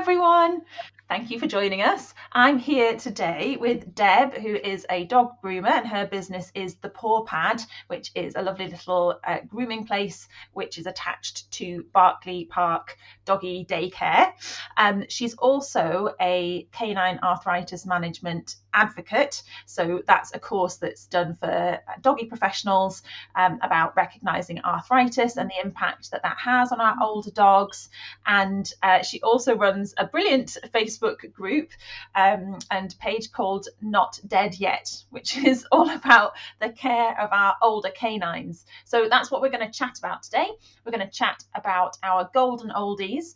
everyone. Thank you for joining us. I'm here today with Deb, who is a dog groomer, and her business is the Pawpad, which is a lovely little grooming place which is attached to Berkeley Park Doggy Daycare. She's also a canine arthritis management advocate. So that's a course that's done for doggy professionals about recognising arthritis and the impact that that has on our older dogs. And she also runs a brilliant Facebook group and page called Not Dead Yet, which is all about the care of our older canines. So that's what we're going to chat about today. We're going to chat about our golden oldies,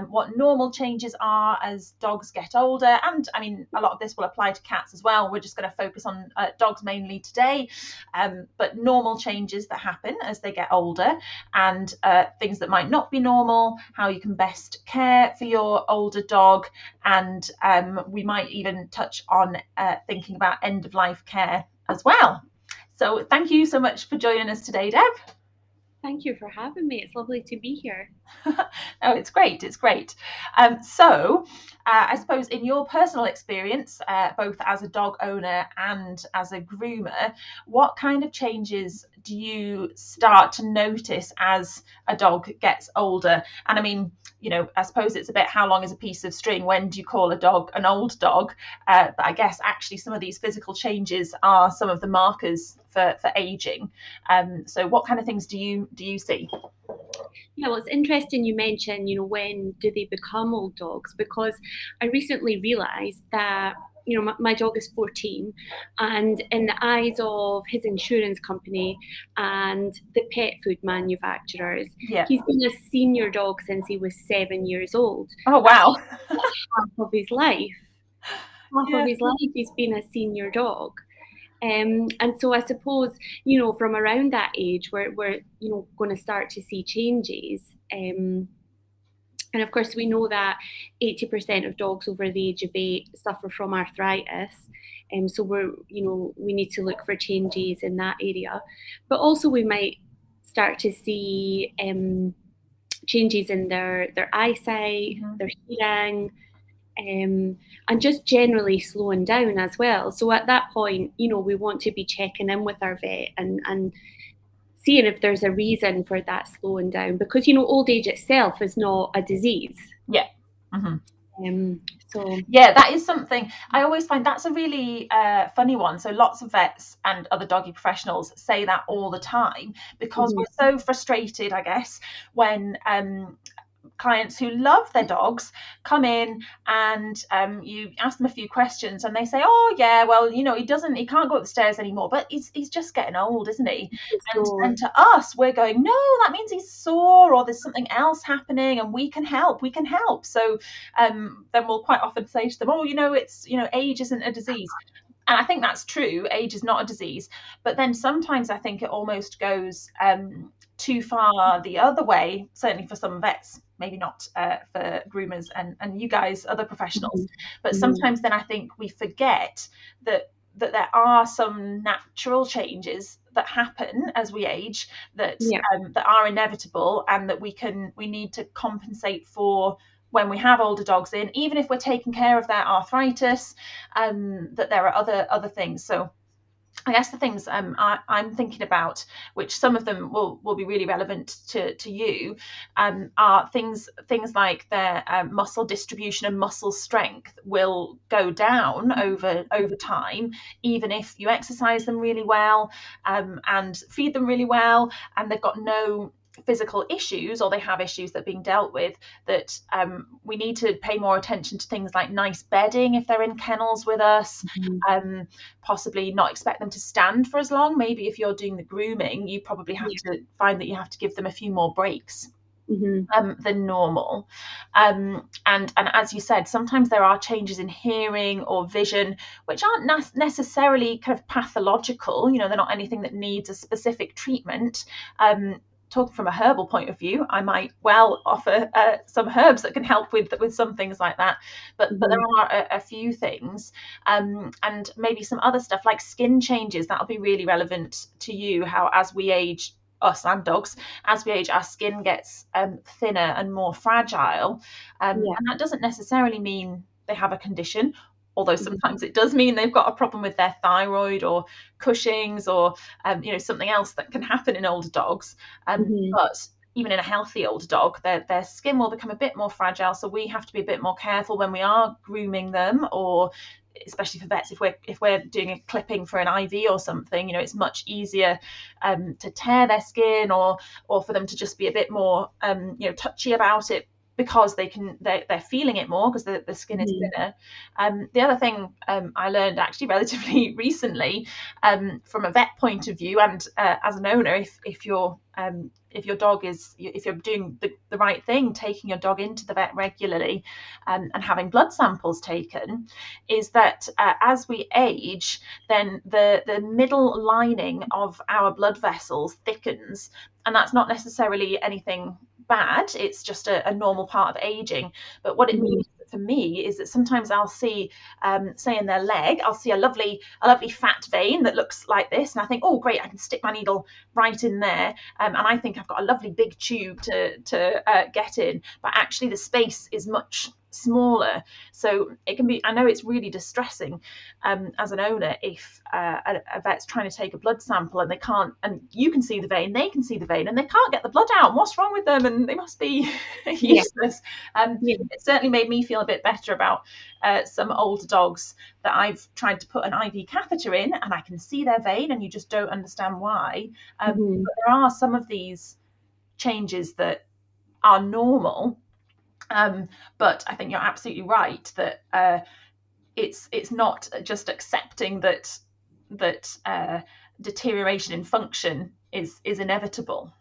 what normal changes are as dogs get older. And I mean, a lot of this will apply to cats as well. We're just going to focus on dogs mainly today, but normal changes that happen as they get older, and things that might not be normal, how you can best care for your older dog, and we might even touch on thinking about end-of-life care as well. So thank you so much for joining us today, Deb. Thank you for having me. It's lovely to be here. Oh, it's great. It's great. So I suppose in your personal experience, both as a dog owner and as a groomer, what kind of changes do you start to notice as a dog gets older? And I mean, you know, I suppose it's a bit how long is a piece of string? When do you call a dog an old dog? But I guess actually some of these physical changes are some of the markers for aging. So what kind of things do you see? Yeah, well, it's interesting you mentioned, when do they become old dogs? Because I recently realised that, my dog is 14, and in the eyes of his insurance company and the pet food manufacturers, he's been a senior dog since he was 7 years old. Oh, wow. That's half of his life. Half of his life he's been a senior dog. And so I suppose, from around that age, we're going to start to see changes. And of course, we know that 80% of dogs over the age of 8 suffer from arthritis. So we need to look for changes in that area. But also we might start to see changes in their eyesight, their hearing, and just generally slowing down as well. So at that point, we want to be checking in with our vet and seeing if there's a reason for that slowing down, because old age itself is not a disease. Yeah. Mm-hmm. So yeah, that is something I always find that's a really funny one. So lots of vets and other doggy professionals say that all the time, because we're so frustrated, I guess, when clients who love their dogs come in and you ask them a few questions and they say, oh yeah, well, he can't go up the stairs anymore, but he's just getting old, isn't he? And to us, we're going, no, that means he's sore, or there's something else happening and we can help. So then we'll quite often say to them, oh, it's age isn't a disease. And I think that's true. Age is not a disease. But then sometimes I think it almost goes too far the other way, certainly for some vets, maybe not for groomers and you guys, other professionals. But sometimes then I think we forget that there are some natural changes that happen as we age that are inevitable, and that we need to compensate for when we have older dogs in, even if we're taking care of their arthritis, that there are other things. So I guess the things I'm thinking about, which some of them will be really relevant to you, are things like their muscle distribution and muscle strength will go down over time, even if you exercise them really well and feed them really well, and they've got no physical issues, or they have issues that are being dealt with, that we need to pay more attention to things like nice bedding if they're in kennels with us, possibly not expect them to stand for as long. Maybe if you're doing the grooming, you probably have to find that you have to give them a few more breaks than normal. And as you said, sometimes there are changes in hearing or vision which aren't necessarily kind of pathological. They're not anything that needs a specific treatment. Talking from a herbal point of view, I might well offer some herbs that can help with some things like that. But there are a few things, and maybe some other stuff like skin changes that'll be really relevant to you. How as we age us and dogs, as we age, our skin gets thinner and more fragile. Yeah. And that doesn't necessarily mean they have a condition, although Mhm. sometimes it does mean they've got a problem with their thyroid or Cushing's or something else that can happen in older dogs. Mhm. But even in a healthy older dog, their skin will become a bit more fragile. So we have to be a bit more careful when we are grooming them, or especially for vets, if we're doing a clipping for an IV or something, it's much easier to tear their skin, or for them to just be a bit more touchy about it, because they're feeling it more because the skin is Mhm. thinner. The other thing I learned actually relatively recently, from a vet point of view, and as an owner, if your dog is, if you're doing the right thing, taking your dog into the vet regularly, and having blood samples taken, is that as we age, then the middle lining of our blood vessels thickens, and that's not necessarily anything bad. It's just a normal part of aging. But what it Mhm. means for me is that sometimes I'll see, say in their leg, I'll see a lovely fat vein that looks like this, and I think, oh great, I can stick my needle right in there, and I think I've got a lovely big tube to get in, but actually the space is much smaller. So it can be, I know it's really distressing as an owner if a vet's trying to take a blood sample and they can't, and you can see the vein, they can see the vein, and they can't get the blood out. And what's wrong with them? And they must be Yeah. useless. Yeah. It certainly made me feel a bit better about some older dogs that I've tried to put an IV catheter in, and I can see their vein, and you just don't understand why. Mhm. But there are some of these changes that are normal. But I think you're absolutely right that it's not just accepting that deterioration in function is inevitable.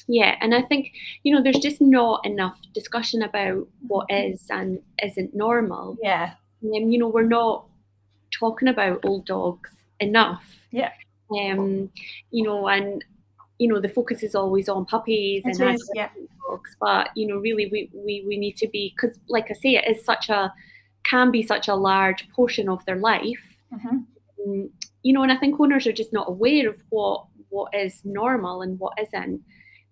Yeah, and I think, there's just not enough discussion about what is and isn't normal. Yeah, We're not talking about old dogs enough. yeah, Um, and the focus is always on puppies it and is. Yeah. adolescent dogs, but really we need to be, because like I say, it is can be such a large portion of their life. Hmm. Um, and I think owners are just not aware of what is normal and what isn't.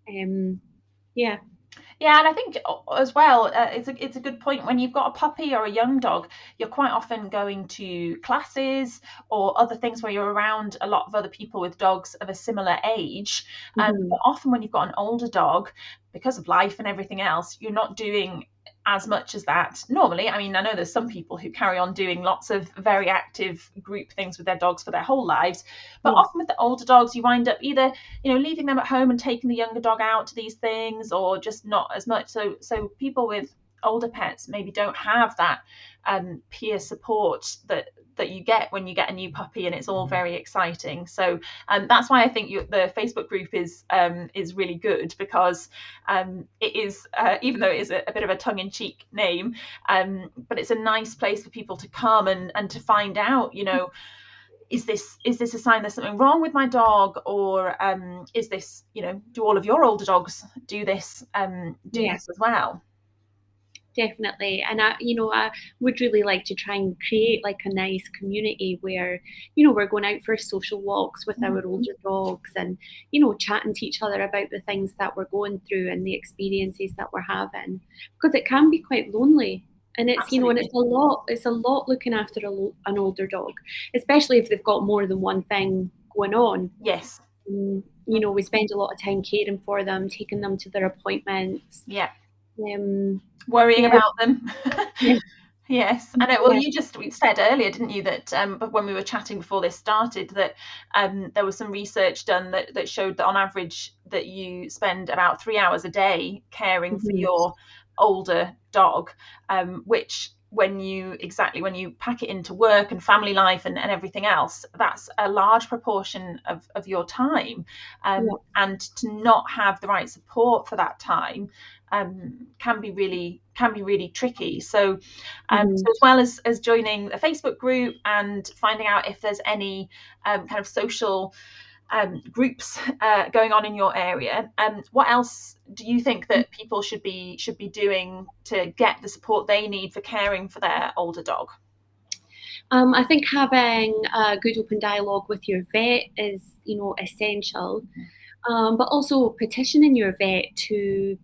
Um, yeah. Yeah, and I think as well, it's a good point. When you've got a puppy or a young dog, you're quite often going to classes or other things where you're around a lot of other people with dogs of a similar age. Hmm. But often when you've got an older dog, because of life and everything else, you're not doing as much as that normally. I mean, I know there's some people who carry on doing lots of very active group things with their dogs for their whole lives, but Yeah. often with the older dogs, you wind up either leaving them at home and taking the younger dog out to these things, or just not as much. So people with older pets maybe don't have that peer support that you get when you get a new puppy, and it's all very exciting. So that's why I think the Facebook group is really good, because it is, even though it is a bit of a tongue-in-cheek name, but it's a nice place for people to come and to find out, is this a sign there's something wrong with my dog, or is this, do all of your older dogs do this, Yeah. as well? Definitely. And I would really like to try and create like a nice community where, we're going out for social walks with our Mhm. older dogs and, chatting to each other about the things that we're going through and the experiences that we're having. Because it can be quite lonely. And and Absolutely. it's a lot looking after an older dog, especially if they've got more than one thing going on. Yes. We spend a lot of time caring for them, taking them to their appointments. Yeah. Um, Worrying yeah, about them. yeah, Yes, I know. Well, yeah. you just said earlier, didn't you, that but when we were chatting before this started, that there was some research done that showed that on average that you spend about 3 hours a day caring for Mhm. your older dog, which when you pack it into work and family life and everything else, that's a large proportion of your time, Yeah. and to not have the right support for that time can be really tricky. So Mhm. as well as joining a Facebook group and finding out if there's any kind of social groups going on in your area, what else do you think that people should be doing to get the support they need for caring for their older dog? I think having a good open dialogue with your vet is, essential. But also petitioning your vet to,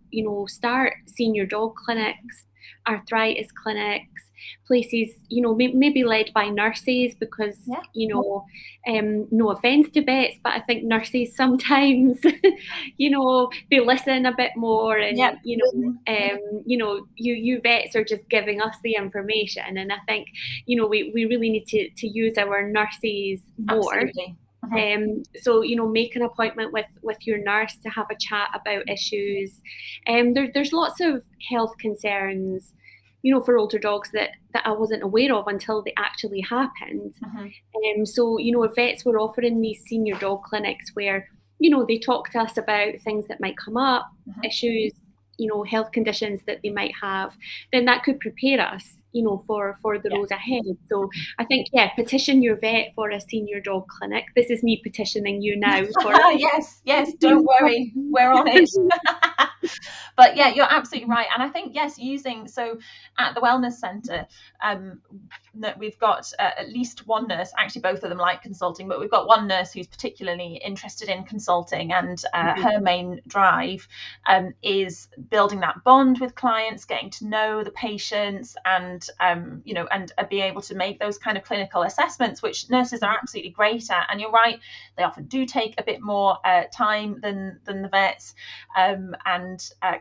start senior dog clinics, arthritis clinics, places, maybe led by nurses because, Yeah. no offense to vets, but I think nurses sometimes, they listen a bit more Yeah. and, you vets are just giving us the information. And I think, we really need to use our nurses more. Absolutely. Mhm. So make an appointment with your nurse to have a chat about issues. There's lots of health concerns, for older dogs that I wasn't aware of until they actually happened. Mhm. So vets were offering these senior dog clinics where they talk to us about things that might come up, Mhm. issues, health conditions that they might have. Then that could prepare us, for the Yeah. road ahead. So I think, yeah, petition your vet for a senior dog clinic. This is me petitioning you now for. Yes, yes, don't worry, we're on it. But yeah, you're absolutely right. And I think, yes, so at the wellness centre, that we've got at least one nurse, actually both of them like consulting, but we've got one nurse who's particularly interested in consulting, and her main drive is building that bond with clients, getting to know the patients, and and be able to make those kind of clinical assessments, which nurses are absolutely great at. And you're right, they often do take a bit more time than the vets, and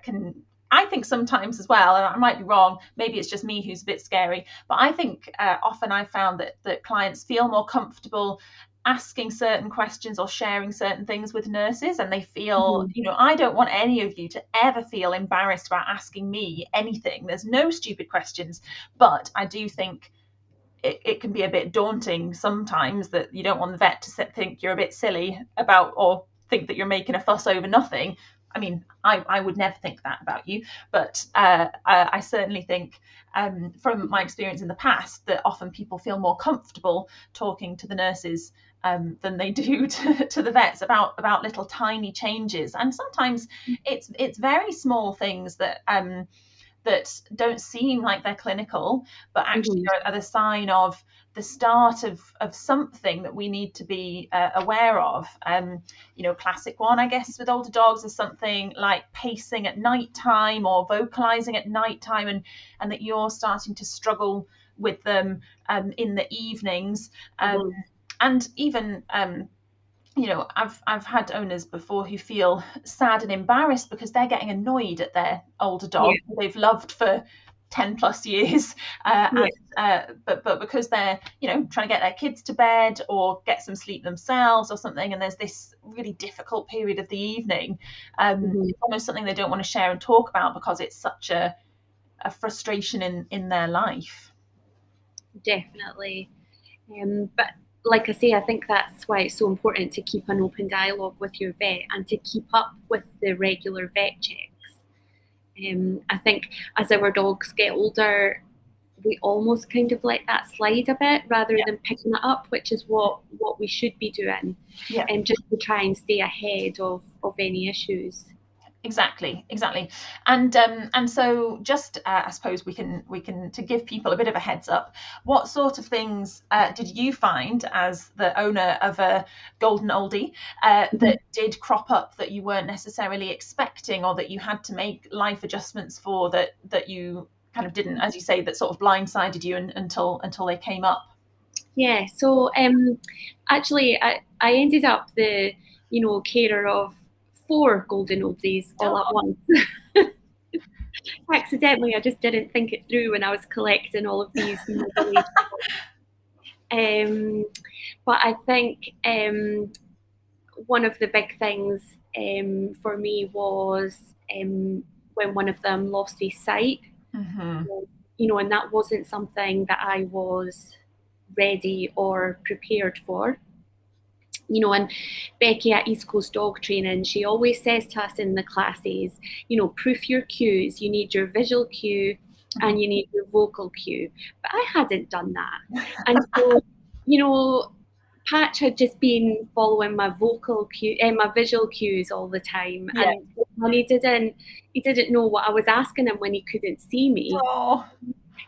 can, I think sometimes as well, and I might be wrong, maybe it's just me who's a bit scary, but I think often I found that clients feel more comfortable asking certain questions or sharing certain things with nurses, and they feel, I don't want any of you to ever feel embarrassed about asking me anything. There's no stupid questions, but I do think it can be a bit daunting sometimes, that you don't want the vet to think you're a bit silly about, or think that you're making a fuss over nothing. I mean, I would never think that about you, but I certainly think, from my experience in the past, that often people feel more comfortable talking to the nurses than they do to the vets about little tiny changes. And sometimes it's very small things that don't seem like they're clinical, but actually Mhm. are the sign of the start of something that we need to be aware of. Classic one, I guess, with older dogs is something like pacing at night time or vocalizing at night time, and that you're starting to struggle with them in the evenings. Mhm. And even I've had owners before who feel sad and embarrassed because they're getting annoyed at their older dog Yeah. who they've loved for 10 plus years, Yeah. but because they're trying to get their kids to bed or get some sleep themselves or something, and there's this really difficult period of the evening, Mhm. it's almost something they don't want to share and talk about because it's such a frustration in their life. Definitely. But like I say, I think that's why it's so important to keep an open dialogue with your vet and to keep up with the regular vet checks. I think as our dogs get older, we almost kind of let that slide a bit rather Yeah, than picking it up, which is what we should be doing, yeah. just to try and stay ahead of any issues. Exactly. And so, just I suppose we can to give people a bit of a heads up, what sort of things did you find as the owner of a golden oldie that did crop up that you weren't necessarily expecting, or that you had to make life adjustments for, that you kind of didn't, as you say, that sort of blindsided you until they came up? Yeah, so actually, I ended up the carer of four golden oldies all Oh at God. once. Accidentally, I just didn't think it through when I was collecting all of these village. Um, but I think one of the big things for me was when one of them lost his sight. Hmm. And that wasn't something that I was ready or prepared for. And Becky at East Coast Dog Training, she always says to us in the classes, proof your cues. You need your visual cue Hmm. and you need your vocal cue. But I hadn't done that. And so, you know, Patch had just been following my vocal cue and my visual cues all the time. Yeah. And when he didn't know what I was asking him when he couldn't see me. Oh.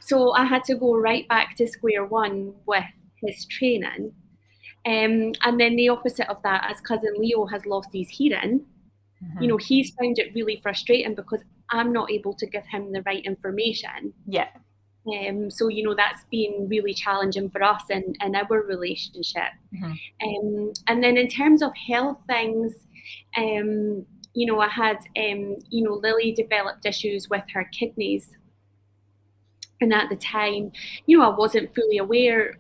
So I had to go right back to square one with his training. And then the opposite of that, as cousin Leo has lost his hearing, he's found it really frustrating because I'm not able to give him the right information. Yeah. So, that's been really challenging for us in our relationship. And then in terms of health things, I had, Lily developed issues with her kidneys. And at the time, I wasn't fully aware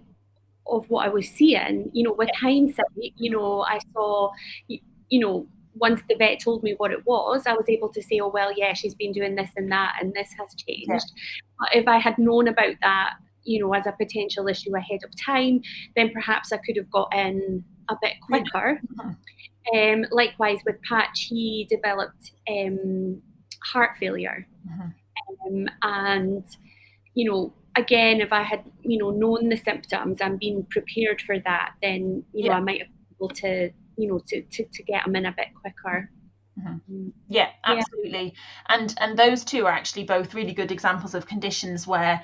of what I was seeing. With hindsight, I saw, once the vet told me what it was, I was able to say, oh, well, yeah, she's been doing this and that, and this has changed. Yeah. But if I had known about that, as a potential issue ahead of time, then perhaps I could have got in a bit quicker. Likewise with Patch, he developed heart failure. And, again, if I had, known the symptoms and been prepared for that, then, I might have been able to, to get them in a bit quicker. Yeah, absolutely. And those two are actually both really good examples of conditions where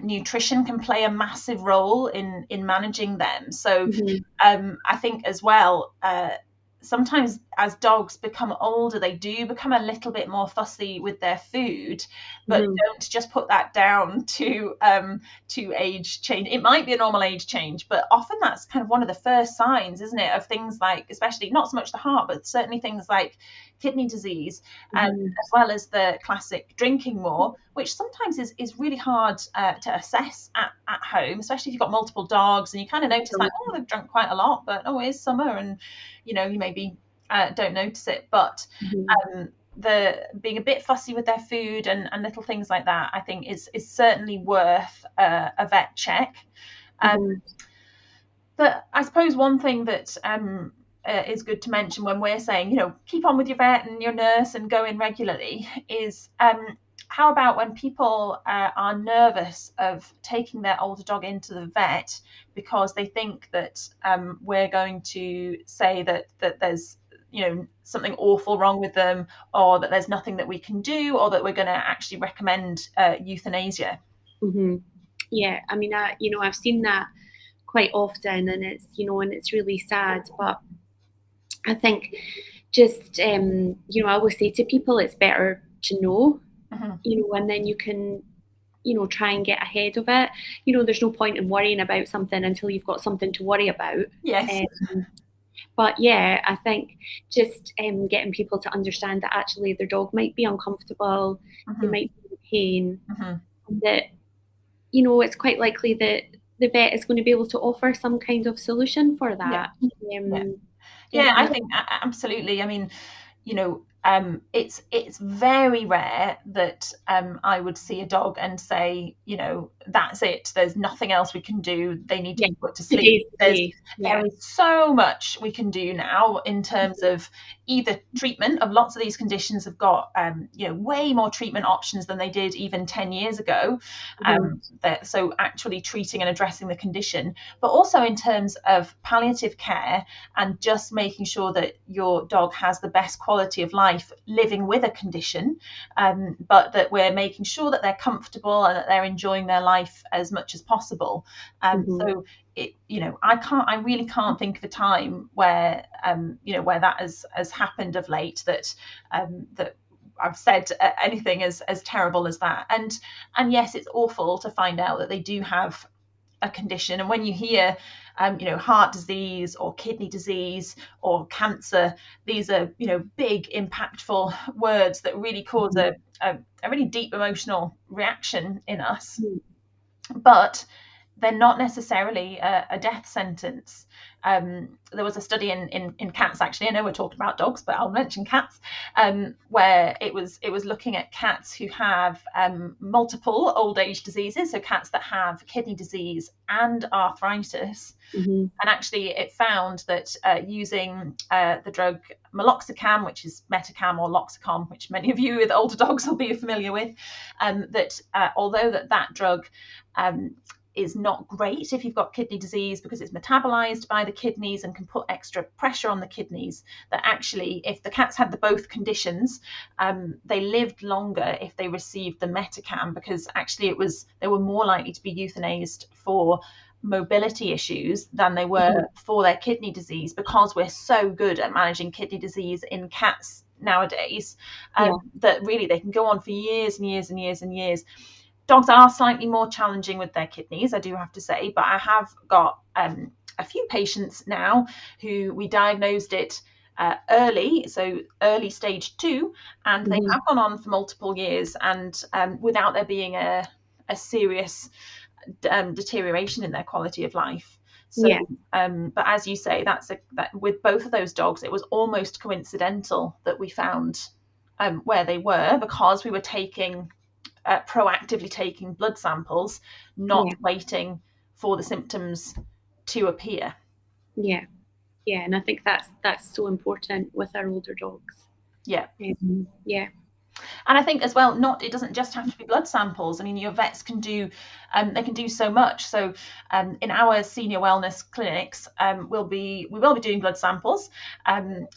nutrition can play a massive role in managing them. So I think as well, sometimes as dogs become older, they do become a little bit more fussy with their food, but don't just put that down to age change. It might be a normal age change, but often that's kind of one of the first signs, isn't it, of things like, especially not so much the heart, but certainly things like kidney disease, as well as the classic drinking more, which sometimes is really hard to assess at home, especially if you've got multiple dogs and you kind of notice like, oh, they've drunk quite a lot, but oh, it's summer, and you maybe don't notice it. But the being a bit fussy with their food and little things like that, I think is certainly worth a vet check. But I suppose one thing that is good to mention when we're saying, keep on with your vet and your nurse and go in regularly is how about when people are nervous of taking their older dog into the vet because they think that we're going to say that there's something awful wrong with them, or that there's nothing that we can do, or that we're going to actually recommend euthanasia. Yeah, I mean, I've seen that quite often, and it's really sad. But I think just I always say to people, it's better to know, and then you can try and get ahead of it. There's no point in worrying about something until you've got something to worry about. Yes. But yeah, I think just getting people to understand that actually their dog might be uncomfortable, they might be in pain, and that it's quite likely that the vet is going to be able to offer some kind of solution for that. Yeah, I think absolutely. I mean, it's very rare that I would see a dog and say, that's it. There's nothing else we can do. They need to be put to sleep. There is so much we can do now in terms of either treatment of lots of these conditions have got, way more treatment options than they did even 10 years ago. So actually treating and addressing the condition, but also in terms of palliative care and just making sure that your dog has the best quality of life living with a condition, but that we're making sure that they're comfortable and that they're enjoying their life as much as possible. So I really can't think of a time where where that has happened of late, that I've said anything as terrible as that. And yes, it's awful to find out that they do have a condition. And when you hear heart disease or kidney disease or cancer, these are big impactful words that really cause a really deep emotional reaction in us. But they're not necessarily a death sentence. There was a study in cats, actually. I know we're talking about dogs, but I'll mention cats, where it was looking at cats who have multiple old age diseases, so cats that have kidney disease and arthritis. And actually it found that using the drug meloxicam, which is Metacam or Loxicon, which many of you with older dogs will be familiar with, that although that drug is not great if you've got kidney disease, because it's metabolized by the kidneys and can put extra pressure on the kidneys. That actually, if the cats had the both conditions, they lived longer if they received the Metacam, because actually they were more likely to be euthanized for mobility issues than they were for their kidney disease, because we're so good at managing kidney disease in cats nowadays, that really they can go on for years and years and years and years. Dogs are slightly more challenging with their kidneys, I do have to say, but I have got a few patients now who we diagnosed it early, so early stage 2, and they have gone on for multiple years, and without there being a serious deterioration in their quality of life. So, but as you say, that with both of those dogs, it was almost coincidental that we found where they were, because we were proactively taking blood samples, not waiting for the symptoms to appear. Yeah, and I think that's so important with our older dogs. Yeah. Yeah. And I think as well, it doesn't just have to be blood samples. I mean, your vets can do, they can do so much. So in our senior wellness clinics, we will be doing blood samples, and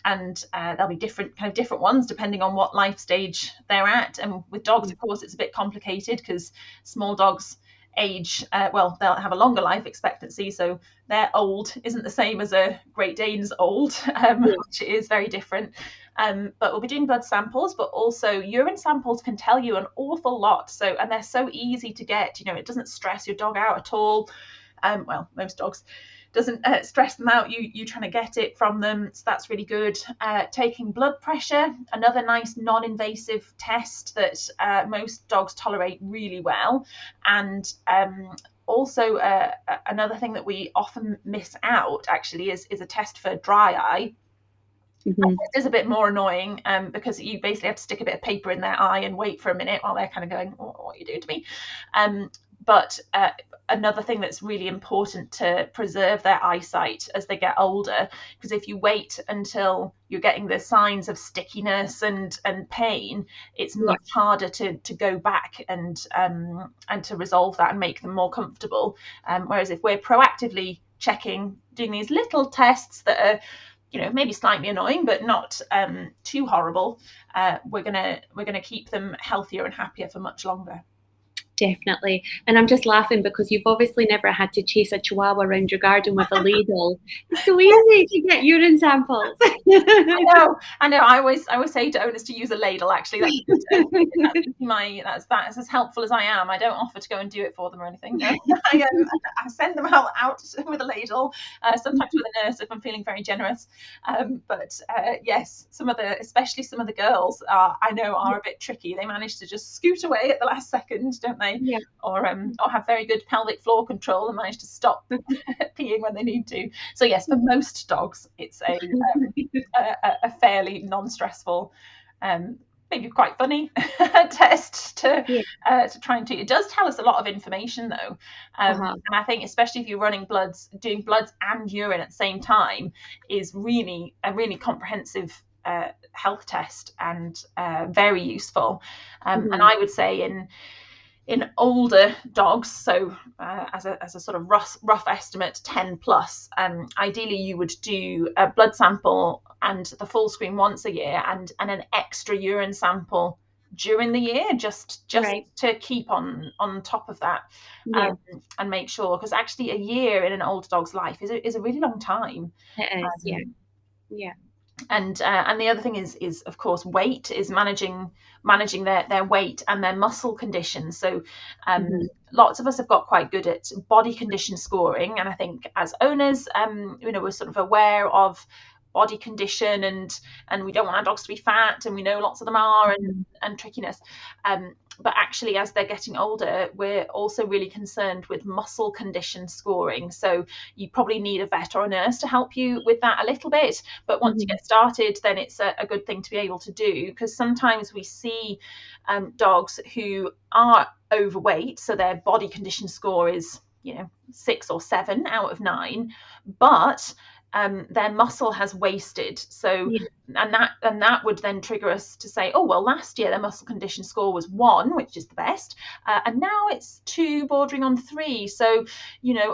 there'll be different ones depending on what life stage they're at. And with dogs, of course, it's a bit complicated, because small dogs age, they'll have a longer life expectancy, so their old isn't the same as a Great Dane's old, which is very different. But we'll be doing blood samples, but also urine samples can tell you an awful lot. So, and they're so easy to get. It doesn't stress your dog out at all. Most dogs doesn't stress them out, you trying to get it from them, so that's really good. Taking blood pressure, another nice non-invasive test that most dogs tolerate really well. And also another thing that we often miss out actually is a test for dry eye. This is a bit more annoying, because you basically have to stick a bit of paper in their eye and wait for a minute while they're kind of going, what are you doing to me? But another thing that's really important to preserve their eyesight as they get older, because if you wait until you're getting the signs of stickiness and pain, it's much harder to go back and to resolve that and make them more comfortable. Whereas if we're proactively doing these little tests that are, maybe slightly annoying, but not too horrible, we're gonna keep them healthier and happier for much longer. Definitely. And I'm just laughing because you've obviously never had to chase a chihuahua around your garden with a ladle. It's so easy to get urine samples. I know. I always say to owners to use a ladle. Actually, that's as helpful as I am. I don't offer to go and do it for them or anything. I send them out with a ladle, sometimes with a nurse if I'm feeling very generous. But yes, especially some of the girls are a bit tricky. They manage to just scoot away at the last second, don't they? Yeah. Or have very good pelvic floor control and manage to stop peeing when they need to. So yes, for most dogs, it's a fairly non-stressful, maybe quite funny test to try and do. It does tell us a lot of information though, and I think especially if you're doing bloods and urine at the same time is really a really comprehensive health test, and very useful. And I would say in older dogs, so as a sort of rough estimate, 10 plus, ideally you would do a blood sample and the full screen once a year, and an extra urine sample during the year, just to keep on top of that, and make sure, because actually a year in an older dog's life is a really long time. It is, yeah. And the other thing is of course weight, is managing their weight and their muscle condition. So lots of us have got quite good at body condition scoring, and I think as owners, we're sort of aware of body condition, and we don't want our dogs to be fat, and we know lots of them are, and trickiness. But actually, as they're getting older, we're also really concerned with muscle condition scoring. So you probably need a vet or a nurse to help you with that a little bit. But once you get started, then it's a good thing to be able to do, because sometimes we see dogs who are overweight, so their body condition score is 6 or 7 out of 9, but their muscle has wasted. So, Yeah. and that would then trigger us to say, oh well, last year their muscle condition score was 1, which is the best, and now it's 2, bordering on 3. So,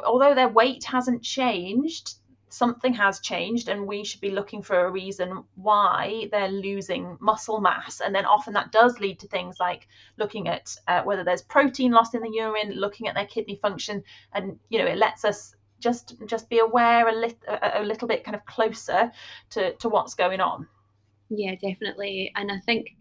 although their weight hasn't changed, something has changed, and we should be looking for a reason why they're losing muscle mass. And then often that does lead to things like looking at whether there's protein loss in the urine, looking at their kidney function, and it lets us just be aware a little bit kind of closer to what's going on. Yeah, definitely. And I think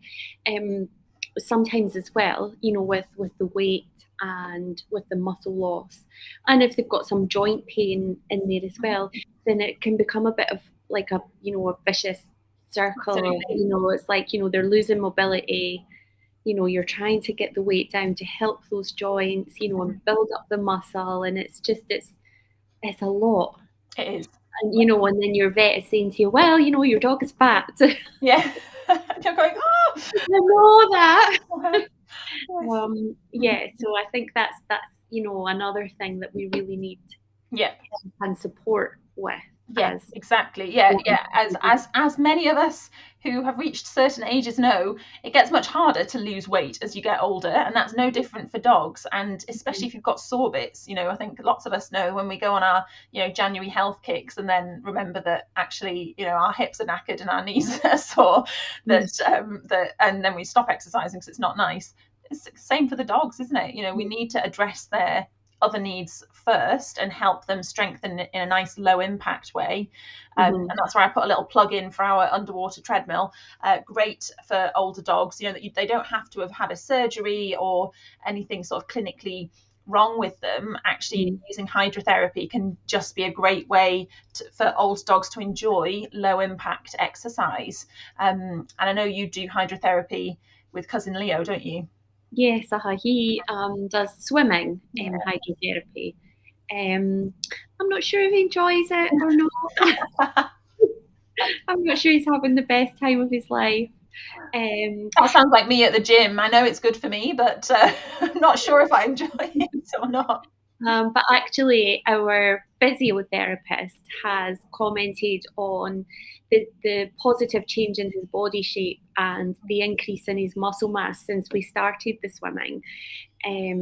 sometimes as well, with the weight and with the muscle loss, and if they've got some joint pain in there as well, then it can become a bit of like a vicious circle. It's like, they're losing mobility. You're trying to get the weight down to help those joints, and build up the muscle, and it's a lot. It is. And and then your vet is saying to you, well, your dog is fat. Yeah. You're going, oh, I know that. Yes. So I think that's another thing that we really need help and support with. Yes, exactly. Yeah. As many of us who have reached certain ages know, it gets much harder to lose weight as you get older, and that's no different for dogs. And especially if you've got sore bits, I think lots of us know when we go on our January health kicks and then remember that actually our hips are knackered and our knees are sore, and then we stop exercising because it's not nice. It's the same for the dogs, isn't it? We need to address their other needs first and help them strengthen in a nice low impact way. And that's where I put a little plug in for our underwater treadmill. Great for older dogs, that they don't have to have had a surgery or anything sort of clinically wrong with them. Actually, using hydrotherapy can just be a great way for old dogs to enjoy low impact exercise. And I know you do hydrotherapy with cousin Leo, don't you? Yes, he does swimming in hydrotherapy. I'm not sure if he enjoys it or not. I'm not sure he's having the best time of his life. That sounds like me at the gym. I know it's good for me, but I'm not sure if I enjoy it or not. But actually, our physiotherapist has commented on the positive change in his body shape and the increase in his muscle mass since we started the swimming.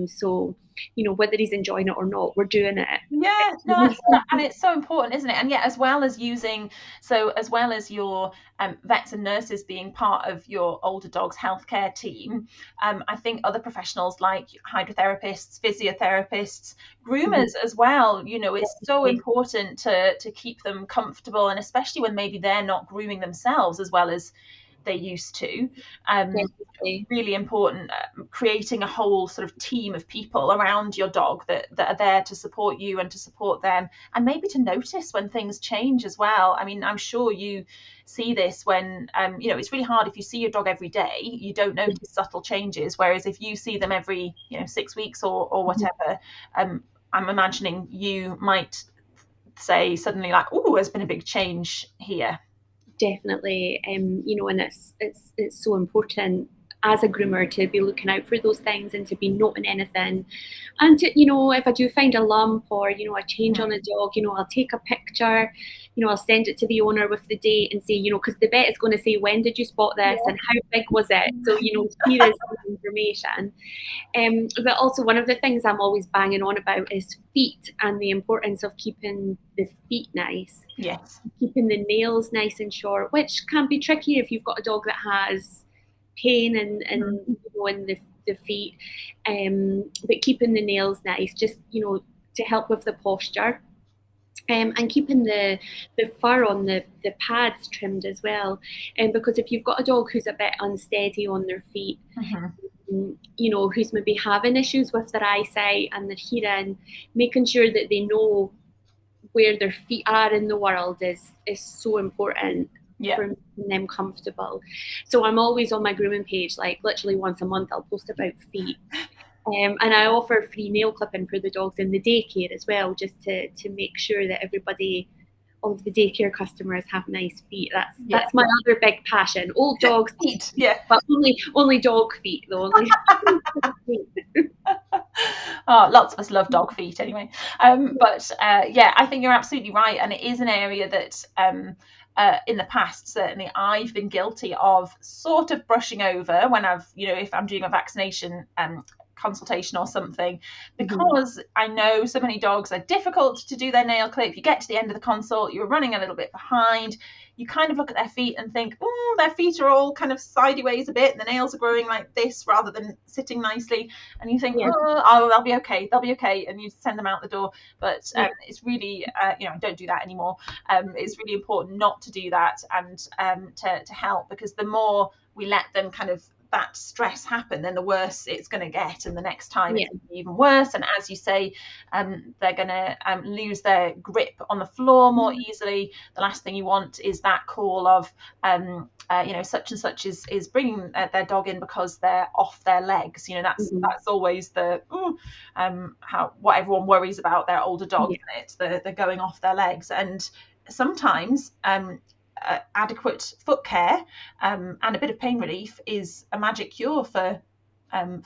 So, whether he's enjoying it or not, we're doing it. Yeah, no, and it's so important, isn't it? And yeah, as well as your vets and nurses being part of your older dog's healthcare team, I think other professionals like hydrotherapists, physiotherapists, groomers as well, it's so important to keep them comfortable, and especially when maybe they're not grooming themselves as well as they used to. Really important, creating a whole sort of team of people around your dog that are there to support you and to support them, and maybe to notice when things change as well. I mean, I'm sure you see this when it's really hard if you see your dog every day, you don't notice subtle changes, whereas if you see them every 6 weeks or whatever, I'm imagining you might say suddenly like, oh, there's been a big change here. Definitely, and it's so important as a groomer to be looking out for those things and to be noting anything, and to, if I do find a lump or a change on a dog, I'll take a picture, I'll send it to the owner with the date and say, because the vet is going to say, when did you spot this and how big was it? So here is some information. But also one of the things I'm always banging on about is feet and the importance of keeping the feet nice. Yes. Keeping the nails nice and short, which can be tricky if you've got a dog that has pain and in the feet. But keeping the nails nice, just to help with the posture. And keeping the fur on the pads trimmed as well. Because if you've got a dog who's a bit unsteady on their feet, who's maybe having issues with their eyesight and their hearing, making sure that they know where their feet are in the world is so important for making them comfortable. So I'm always on my grooming page, like literally once a month I'll post about feet. And I offer free nail clipping for the dogs in the daycare as well, just to make sure that all of the daycare customers have nice feet. That's my other big passion. Old dogs' feet, but only dog feet though. Oh, lots of us love dog feet anyway. But yeah, I think you're absolutely right, and it is an area that in the past certainly I've been guilty of sort of brushing over when I've, if I'm doing a vaccination consultation or something, because I know so many dogs are difficult to do their nail clip. You get to the end of the consult, you're running a little bit behind. You kind of look at their feet and think, oh, their feet are all kind of sideways a bit, and the nails are growing like this rather than sitting nicely. And you think, Yeah. oh, they'll be okay, and you send them out the door. But Yeah. it's really, don't do that anymore. It's really important not to do that, and to help, because the more we let them kind of that stress happen, then the worse it's going to get, and the next time it's going to be even worse. And as you say, they're going to lose their grip on the floor more easily. The last thing you want is that call of such and such is bringing their dog in because they're off their legs. That's always the what everyone worries about their older dogs. They're going off their legs, and sometimes adequate foot care and a bit of pain relief is a magic cure for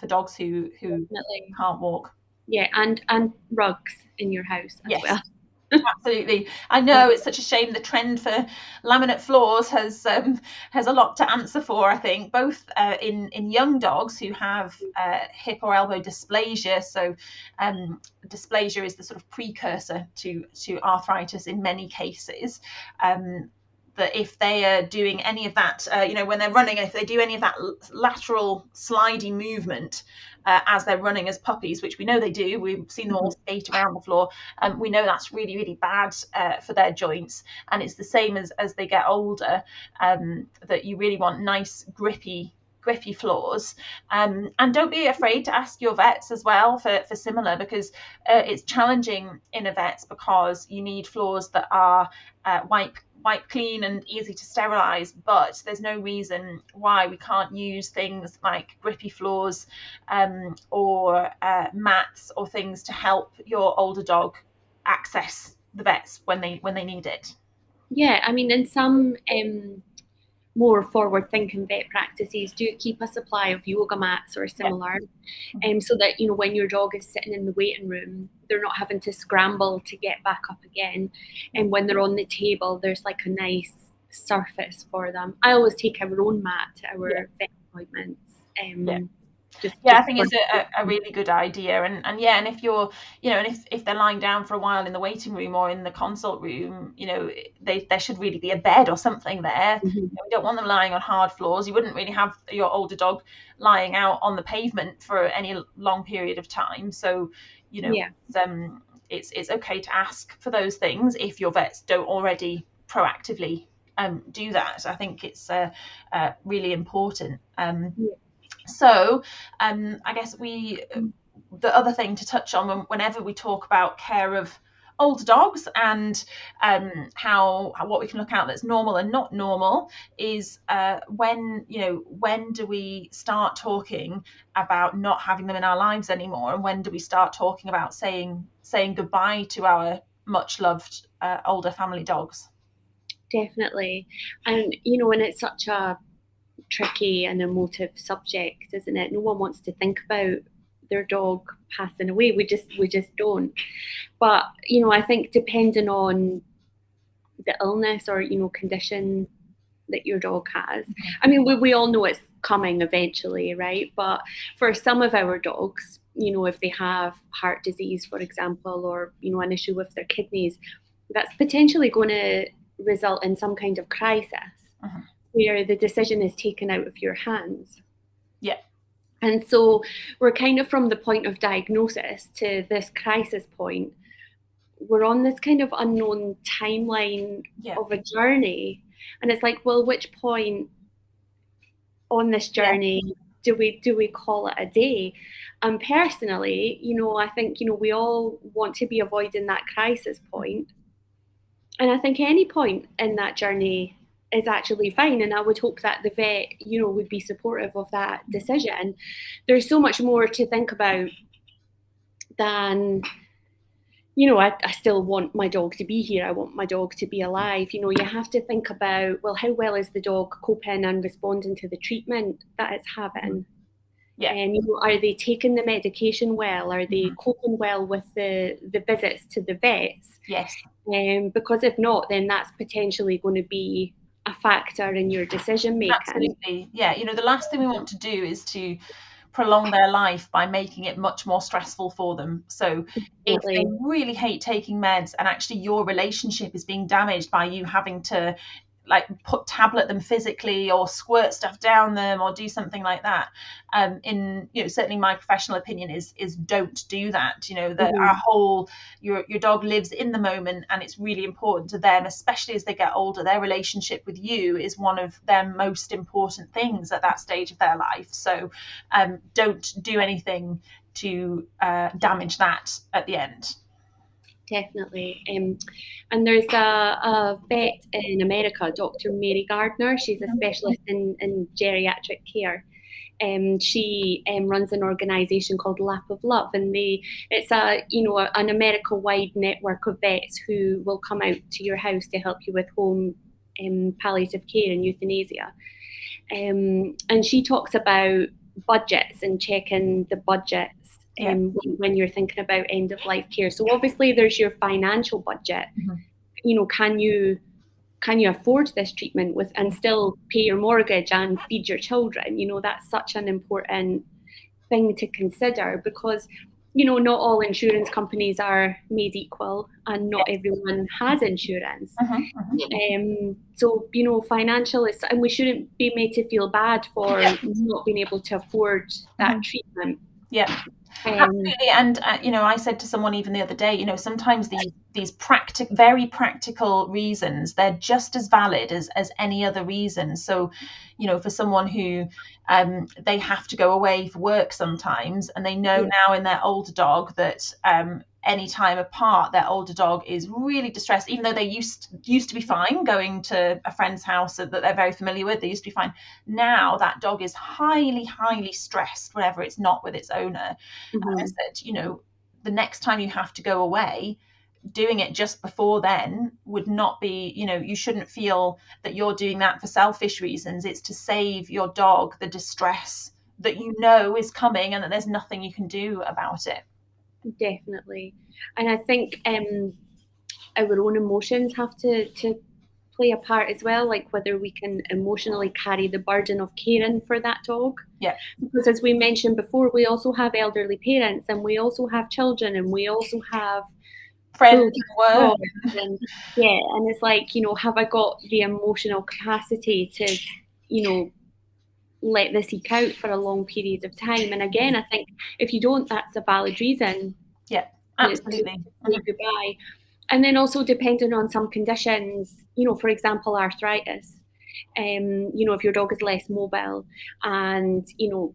dogs who Definitely. can't walk. Yeah, and rugs in your house as well. Absolutely. I know it's such a shame. The trend for laminate floors has a lot to answer for, I think, both in young dogs who have hip or elbow dysplasia. So dysplasia is the sort of precursor to arthritis in many cases. That if they are doing any of that, when they're running, if they do any of that lateral slidey movement as they're running as puppies, which we know they do, we've seen them all skate around the floor, we know that's really, really bad for their joints. And it's the same as they get older, that you really want nice, grippy floors, and don't be afraid to ask your vets as well for similar, because it's challenging in a vet's, because you need floors that are wipe clean and easy to sterilize, but there's no reason why we can't use things like grippy floors or mats or things to help your older dog access the vets when they need it. Yeah, I mean, in some more forward-thinking vet practices do keep a supply of yoga mats or similar, so that when your dog is sitting in the waiting room, they're not having to scramble to get back up again, and when they're on the table, there's like a nice surface for them. I always take our own mat to our vet appointments. I think it's a really good idea, and if you're and if they're lying down for a while in the waiting room or in the consult room, there should really be a bed or something there. We don't want them lying on hard floors. You wouldn't really have your older dog lying out on the pavement for any long period of time. So it's okay to ask for those things if your vets don't already proactively do that. I think it's really important. So I guess the other thing to touch on whenever we talk about care of older dogs, and how what we can look at that's normal and not normal, is when do we start talking about not having them in our lives anymore, and when do we start talking about saying goodbye to our much loved older family dogs? Definitely. And when it's such a tricky and emotive subject, isn't it? No one wants to think about their dog passing away. We just don't. But I think depending on the illness or condition that your dog has, I mean, we all know it's coming eventually, right? But for some of our dogs, if they have heart disease, for example, or an issue with their kidneys, that's potentially going to result in some kind of crisis. Where the decision is taken out of your hands. Yeah. And so we're kind of from the point of diagnosis to this crisis point, we're on this kind of unknown timeline of a journey. And it's like, well, which point on this journey do we call it a day? And personally, I think, we all want to be avoiding that crisis point. And I think any point in that journey is actually fine. And I would hope that the vet, would be supportive of that decision. There's so much more to think about than, I still want my dog to be here. I want my dog to be alive. You have to think about, well, how well is the dog coping and responding to the treatment that it's having? Yeah. Are they taking the medication well? Are they coping well with the visits to the vets? Yes. Because if not, then that's potentially going to be a factor in your decision making. Absolutely. Yeah. The last thing we want to do is to prolong their life by making it much more stressful for them. So if they really hate taking meds and actually your relationship is being damaged by you having to tablet them physically or squirt stuff down them or do something like that, certainly my professional opinion is don't do that. Our whole your dog lives in the moment, and it's really important to them, especially as they get older. Their relationship with you is one of their most important things at that stage of their life. So don't do anything to damage that at the end. Definitely. And there's a vet in America, Dr. Mary Gardner. She's a specialist in geriatric care. She runs an organisation called Lap of Love, and it's an America-wide network of vets who will come out to your house to help you with home palliative care and euthanasia. And she talks about budgets and checking the budgets when you're thinking about end of life care. So obviously there's your financial budget. Can you afford this treatment and still pay your mortgage and feed your children? That's such an important thing to consider, because not all insurance companies are made equal, and not everyone has insurance. So financial is, and we shouldn't be made to feel bad for not being able to afford that treatment. Absolutely. And I said to someone even the other day, sometimes these very practical reasons, they're just as valid as any other reason. So for someone who they have to go away for work sometimes, and they know now in their older dog that any time apart, their older dog is really distressed, even though they used to be fine going to a friend's house that they're very familiar with. They used to be fine. Now that dog is highly, highly stressed whenever it's not with its owner. And I said, the next time you have to go away, doing it just before then would not be, you shouldn't feel that you're doing that for selfish reasons. It's to save your dog the distress that is coming, and that there's nothing you can do about it. Definitely. And I think our own emotions have to play a part as well, like whether we can emotionally carry the burden of caring for that dog. Yeah. Because as we mentioned before, we also have elderly parents, and we also have children, and we also have friends and work. And it's like, have I got the emotional capacity to, let this eke out for a long period of time? And again, I think if you don't, that's a valid reason. Yeah, absolutely. To say goodbye. And then also depending on some conditions, for example, arthritis. If your dog is less mobile, and you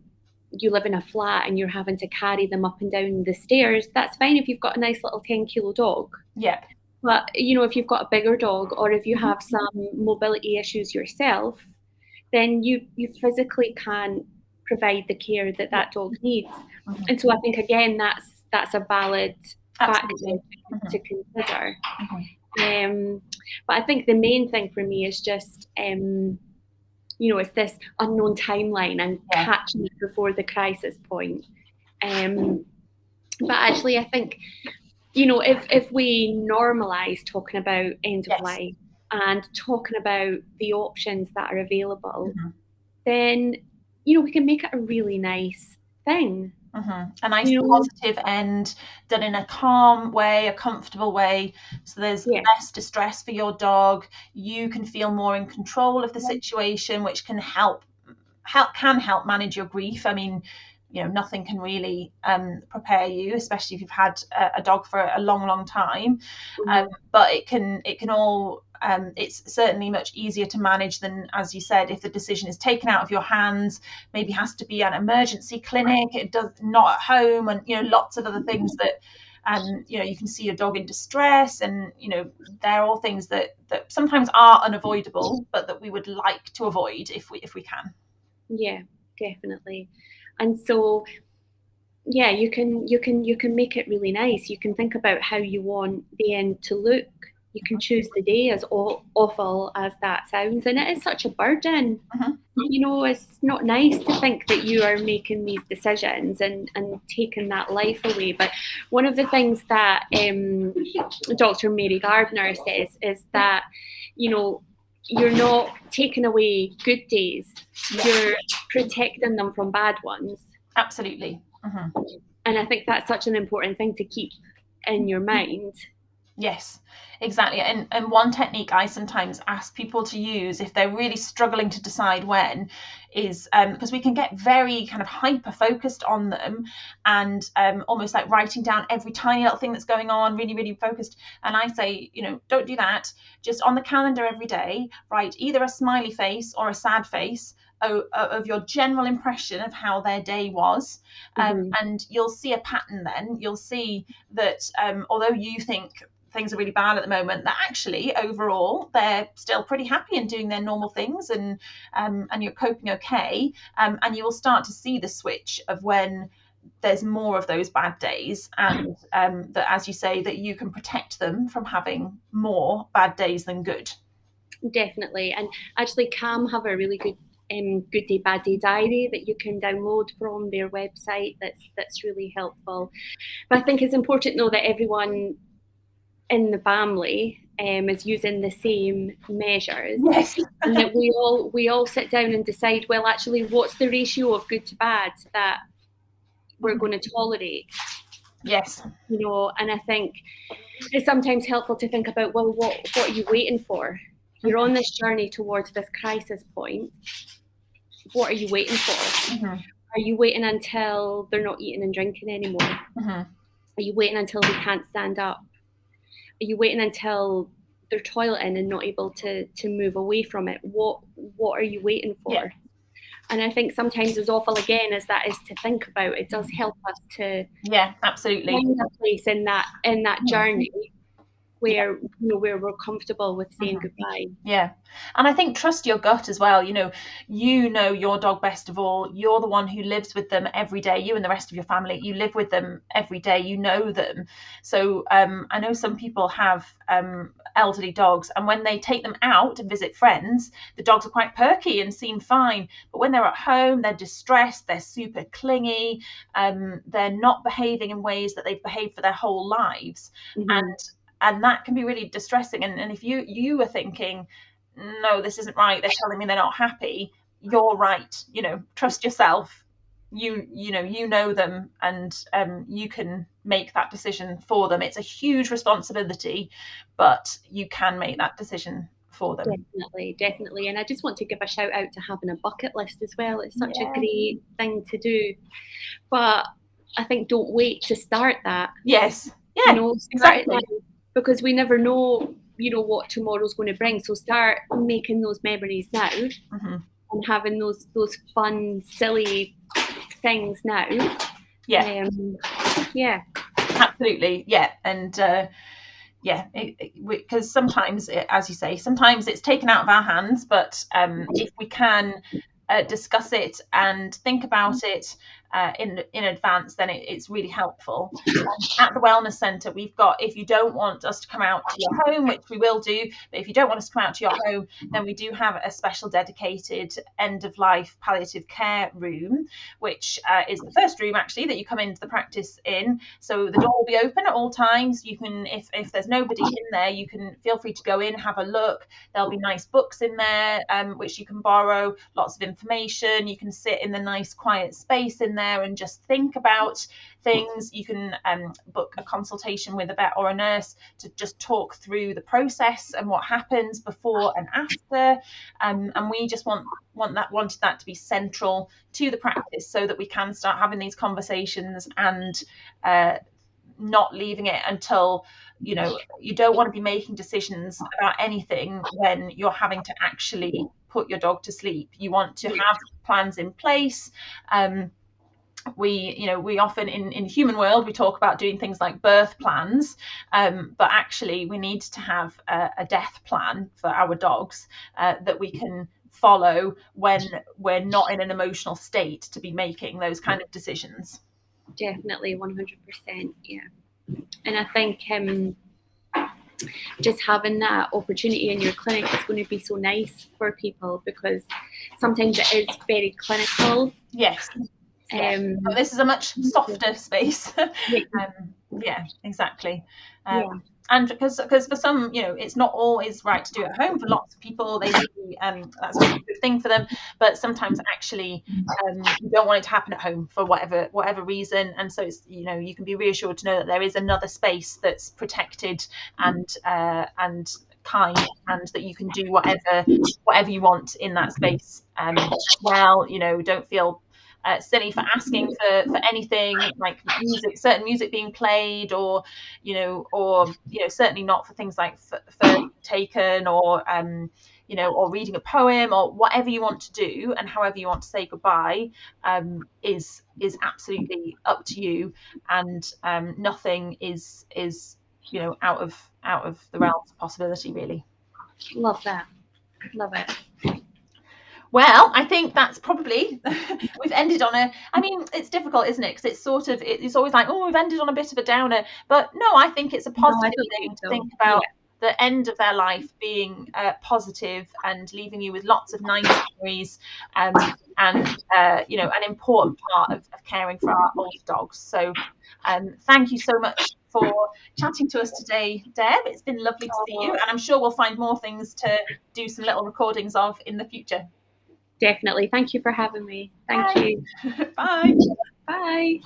live in a flat and you're having to carry them up and down the stairs, that's fine if you've got a nice little 10-kilo dog. Yeah. But if you've got a bigger dog, or if you have some mobility issues yourself, then you physically can't provide the care that dog needs. And so I think, again, that's a valid factor to consider. But I think the main thing for me is just it's this unknown timeline and catching it before the crisis point. But actually, I think if we normalise talking about end of life and talking about the options that are available, then we can make it a really nice thing. A nice positive end, done in a calm way, a comfortable way, so there's less distress for your dog. You can feel more in control of the situation, which can help manage your grief. I mean, nothing can really prepare you, especially if you've had a dog for a long time. But it can all it's certainly much easier to manage than, as you said, if the decision is taken out of your hands, maybe has to be an emergency clinic, it does not at home, and lots of other things that you can see your dog in distress, and they're all things that sometimes are unavoidable, but that we would like to avoid if we can. Yeah, definitely. And so you can make it really nice. You can think about how you want the end to look. You can choose the day, as awful as that sounds, and it is such a burden. It's not nice to think that you are making these decisions and taking that life away. But one of the things that Dr. Mary Gardner says is that, you're not taking away good days, you're protecting them from bad ones. Absolutely. And I think that's such an important thing to keep in your mind. Yes, exactly. And one technique I sometimes ask people to use if they're really struggling to decide when is because we can get very kind of hyper focused on them and almost like writing down every tiny little thing that's going on, really, really focused. And I say, don't do that. Just on the calendar every day, write either a smiley face or a sad face of your general impression of how their day was. And you'll see a pattern then. You'll see that although you think things are really bad at the moment, that actually overall they're still pretty happy and doing their normal things, and you're coping okay, and you will start to see the switch of when there's more of those bad days, and that, as you say, that you can protect them from having more bad days than good. Definitely. And actually CAM have a really good good day bad day diary that you can download from their website. That's really helpful. But I think it's important to know that everyone in the family is using the same measures. Yes. And that we all sit down and decide, well, actually, what's the ratio of good to bad that we're going to tolerate? Yes. And I think it's sometimes helpful to think about, well, what are you waiting for? You're on this journey towards this crisis point. What are you waiting for? Are you waiting until they're not eating and drinking anymore? Are you waiting until they can't stand up? Are you waiting until they're toileting and not able to move away from it? What are you waiting for? Yeah. And I think sometimes, as awful again as that is to think about, it does help us to absolutely find a place in that journey where where we're comfortable with saying goodbye. Yeah. And I think trust your gut as well. You know your dog best of all. You're the one who lives with them every day. You and the rest of your family, you live with them every day. You know them. So I know some people have elderly dogs, and when they take them out and visit friends, the dogs are quite perky and seem fine. But when they're at home, they're distressed, they're super clingy, they're not behaving in ways that they've behaved for their whole lives. And that can be really distressing. And if you were thinking, no, this isn't right, they're telling me they're not happy, you're right. Trust yourself. You know them, and you can make that decision for them. It's a huge responsibility, but you can make that decision for them. Definitely. And I just want to give a shout out to having a bucket list as well. It's such a great thing to do. But I think don't wait to start that. Yes. Yeah. Exactly. Because we never know, what tomorrow's going to bring. So start making those memories now, and having those fun, silly things now. Yeah. Absolutely. Yeah. And because sometimes, as you say, sometimes it's taken out of our hands. But if we can discuss it and think about it in advance, then it's really helpful. At the wellness centre, we've got, if you don't want us to come out to your home, which we will do, but if you don't want us to come out to your home, then we do have a special dedicated end of life palliative care room, which is the first room actually that you come into the practice in. So the door will be open at all times. You can, if there's nobody in there, you can feel free to go in, have a look. There'll be nice books in there which you can borrow, lots of information. You can sit in the nice quiet space in there and just think about things. You can book a consultation with a vet or a nurse to just talk through the process and what happens before and after. And we just wanted that to be central to the practice, so that we can start having these conversations and not leaving it until you don't want to be making decisions about anything when you're having to actually put your dog to sleep. You want to have plans in place. We often in human world, we talk about doing things like birth plans, but actually we need to have a death plan for our dogs that we can follow when we're not in an emotional state to be making those kind of decisions. Definitely, 100%. Yeah. And I think just having that opportunity in your clinic is going to be so nice for people, because sometimes it is very clinical. Yes. This is a much softer space. Yeah, exactly. And because for some, it's not always right to do it at home. For lots of people, they really, that's a really good thing for them. But sometimes actually, you don't want it to happen at home for whatever reason. And so it's, you can be reassured to know that there is another space that's protected and kind, and that you can do whatever you want in that space. Don't feel silly for asking for anything, like certain music being played, or certainly not for things like for taken, or or reading a poem, or whatever you want to do and however you want to say goodbye, is absolutely up to you, and nothing is out of the realms of possibility, really. Love that. Love it. Well, I think that's probably we've ended on it's difficult, isn't it? Because it's sort of, it's always like, oh, we've ended on a bit of a downer. But no, I think it's a positive thing to think about the end of their life being positive and leaving you with lots of nice memories, and an important part of caring for our older dogs. So thank you so much for chatting to us today, Deb. It's been lovely to see you, and I'm sure we'll find more things to do some little recordings of in the future. Definitely. Thank you for having me. Thank you. Bye. Bye.